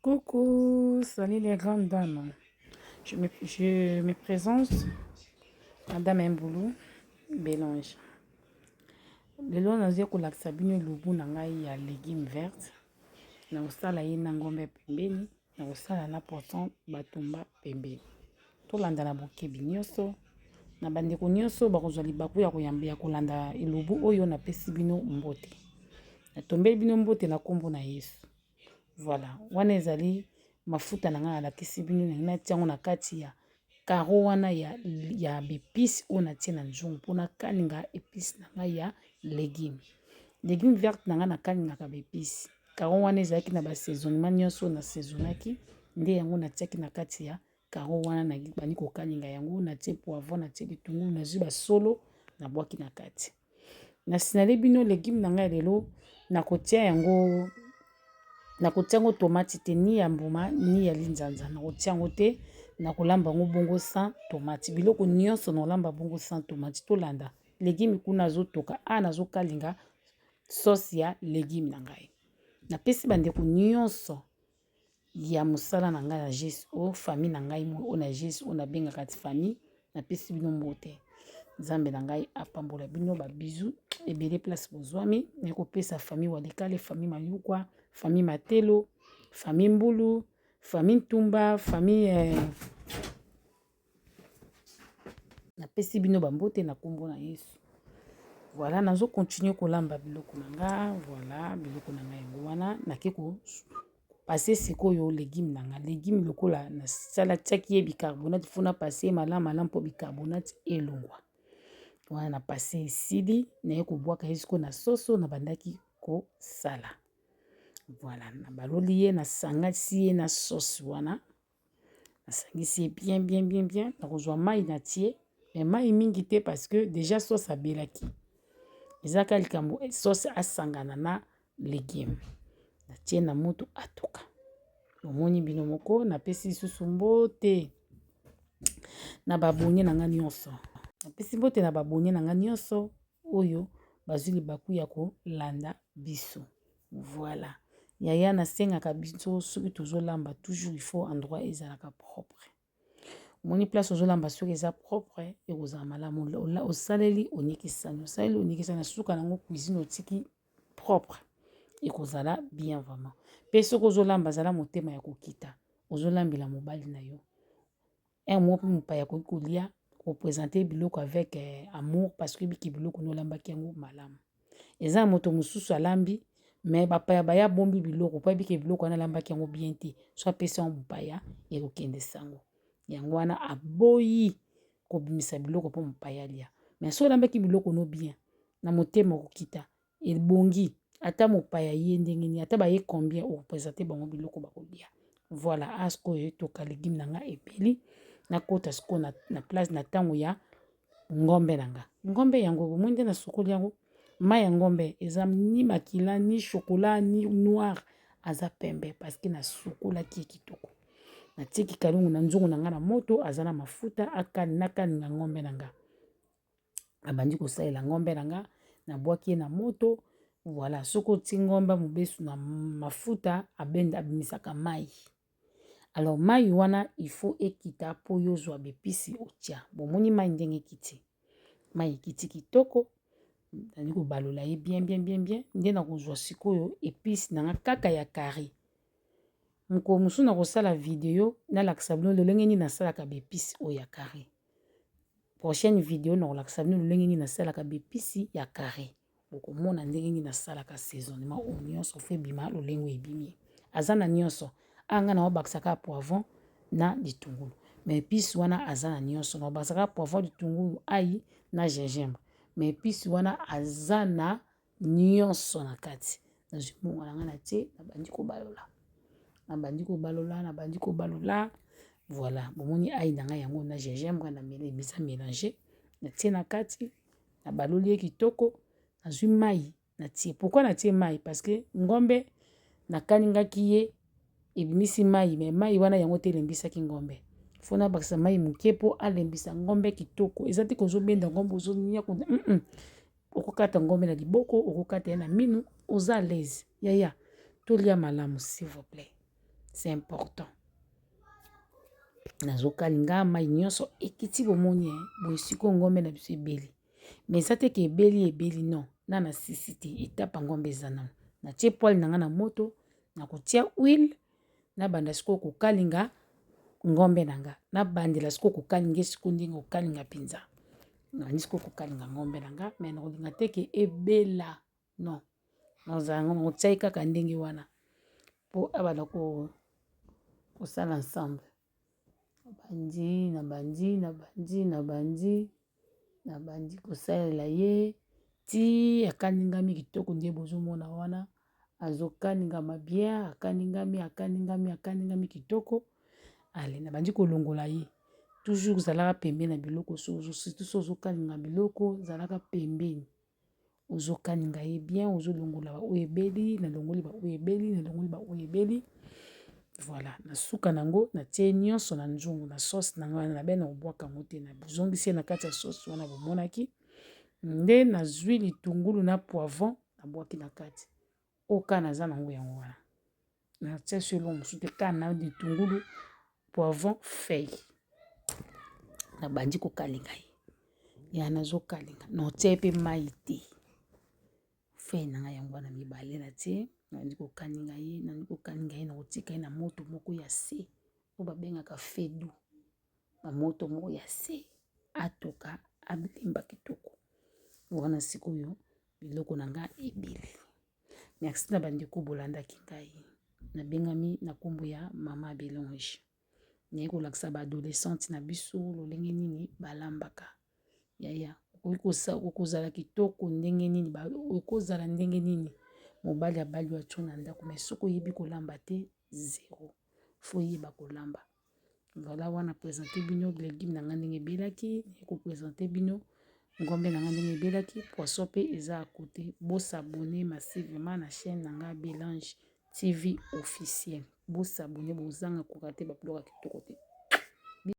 Coucou, salut les grandes dames. Je me présente, Madame Mboulou Bélange. Lelo nazo kolakisa bino lubu na ngai ya légumes vertes. Na kosala ye na ngombe pembeni, na kosala na poisson batumba pembeni. Tolanda na bokebi nyonso. Na bandeko nyonso bakozwa libaku ya koyamba ya kolanda elubu oyo napesi bino mbote. Natombeli bino mbote na kombo na Yesu. Voilà, wana ezali mafuta na nga alakisi bino na tiango na kati ya karo wana ya bepisi oyo natie na nzungu mpona kalinga episi na nga ya légume verte na nga na kalingaka bepisi. Karo wana ezalaki na basaisonnement nyonso na saisonaki nde yango natiaki na kati ya karo wana na bani kokalinga yango natie poivron natie bitungulu nazwi basolo na bwaki na kati. Na sinale bino légume na nga lelo nakotia yango nakotiango tomate te ni ya mbuma ni ya linzanza nakotiango te nakolamba ngo bongo sans tomate biloko nyonso nakolamba bongo sans tomate tolanda légume kuna azotoka nazo kalinga sauce ya légume na ngai napesi bandeko nyonso ya mosala na ngai na GES o famille na ngai o na GES o na bengaka ti famille napesi bino mbote Nzambe na ngai apambola bino ba bisou ebele place bozwami na kopesa famille Walikale famille Mayukwa famille Matelo, famille Mbulu, famille Tumba, famille na pesi bino bambote na kombo na Yesu. Voilà, nazo continuer kolamba biloko na nga, voilà, biloko na nga yango wana nakeko passer sikoyo légume na nga. Légume lokola na sala tiaki ye bicarbonate fona passer malamu po bicarbonate elongwa. Wana na passer esili na ye kobwaka esiko na soso na bandaki ko sala. Voilà, na baloli ye na sangasi ye na sauce wana. Na sangisi ye bien. Na kozwa mai na tie, mais mai mingi te parce que déjà sauce abelaki. Ezaka likambo sauce asangana na légume. Na tie na moto atoka. Omoni bino moko na pesi susu mbote. Na babonye na nga nyonso. Na pesi mbote na babonye na nga nyonso oyo bazuli baku ya kolanda biso. Voilà. Yaya na sengaka biso soki tozolamba toujours il faut endroit ezalaka propre. Moni place ozolamba soki eza propre ekozala malamu osaleli onikisani suka nango cuisine otiki propre ekozala bien vraiment. Pe soki ozolamba zala motema ya kokita ozolambela mobali na yo. Un mot pour mopaya koki kolia représenter biloko avec amour parce que biki biloko nolambaki yango malamu. Eza moto mosusu alambi mais bapaya baya bombi biloko pa bike biloko wana lambaki yango bien te soit pesa yango bapaya ekokende sango yango wana aboyi kobimisa biloko po mopaya lia mais so lambaki biloko no bien na motema kokita ebongi ata mopaya ye ndenge ni ata baye combien o représenter bango biloko bakolia. Voilà asko toka légume na nga epeli na kota sko na place na tango ya ngombe na nga ngombe yango bomwende na sokoli yango mai ya ngombe eza ni makila ni chocolat ni noir aza pembe parce que na sukola ki kitoko na tiki kalungu na nzungu na nga na moto aza na mafuta akani na ngombe na nga abandi kosalela ngombe na nga na bwaki na moto. Voilà soko ti ngombe mobesu na mafuta abimisaka mai. Alors mai wana il faut ekita po yozwa bepisi otia bomoni mai ndenge kiti mai kiti kitoko nani ko balola ye bien nde na kozwa sikoyo épice na nga kaka ya carré mko musu na kosala video na lakisa bino lolenge ni nasalaka bepisi o ya carré. Prochaine video na kolakisa bino lolenge ni nasalaka bepisi ya carré bokomona ndenge ni nasalaka saisonnement o nyonso fe bima lolenge ebimi azana nyonso anga na obakisaka poivron na ditungulu mais épice wana azana nyonso na obakisaka poivron ditungulu ai na gingembre mais épice wana azana nyonso na kati na jumunga na nga na tie nabandi kobalola voilà bomoni ai na nga yango na gingembre na misa mélanger na tie na kati na baloli ye kitoko nazwi mai na tie. Pourquoi na tie mai parce que ngombe na kaningaki ye ebimisi mai mais mai wana yango te lembisaki ngombe fona bakisa mai muke po alembisa ngombe kitoko eza te kozobenda ngombe ozonia ko okokata ngombe na liboko okokata na minu oza à l'aise yaya tolia malamu s'il vous plaît c'est important. Nazokalinga mai nyonso ekiti bomoni boye siko ngombe na biso ebeli. Mais ça te ke ebeli non. Na sisite etapa ngombe ezana. Na tie poil nanga na moto, na kotia huile, na banda siko kokalinga ngombe nanga. Na bandela siko kokalinga siko ndinga kokalinga pinza. Na siko kokalinga ngombe nanga, mais na kolinga te ke ebela. Non. Nazanga motia kaka ndenge wana. Po abana ko sala ensemble. Nabandi kosalela ye ti akaningami kitoko nde bozomona wana azokaningama bien akaningami kitoko. Ale nabandi kolongola ye toujours zalaka pembeni na biloko surtout so ozokaninga biloko zalaka pembeni ozokaninga ye bien ozolongola ba oyo ebeli na longoli ba oyo ebeli. Voilà, na suka nango na tie nyonso na nzungu na sauce na ngana na bena obwaka ngote na bizongisi na kati ya sauce wana bomonaki nde na zwi litungulu na poivron na bwaki na kati oka naza nango yango wana na tie selo musute ka na litungulu poivron feuille na bandi ko kalinga ya nazo kalinga na tie pe mai te feuille nanga yango wana mibale na tie nandi ko kaninga ye na kotika ye na moto moko ya se o babengaka fedu na moto moko ya se atoka abilimba kitoko wana sikoyo biloko nanga ebele. Merci na bandeko bolandaki ngai na bengami na kombo ya mama Belonge naye kolakisa ba adolescente na biso lolenge nini balambaka yaya okozala kitoko ndenge nini okozala ndenge nini mobali abali wacho na ndako mais soko yebi kolamba te zéro faut yeba kolamba. Voilà wana présenter bino légumes nanga ndenge ebelaki ko présenter bino ngombe nanga ndenge ebelaki poisson pe eza à côté. Bo s'abonner massivement na chaîne nanga Belonge TV officiel. Bo s'abonner bozanga kokate ba biloko kitoko te.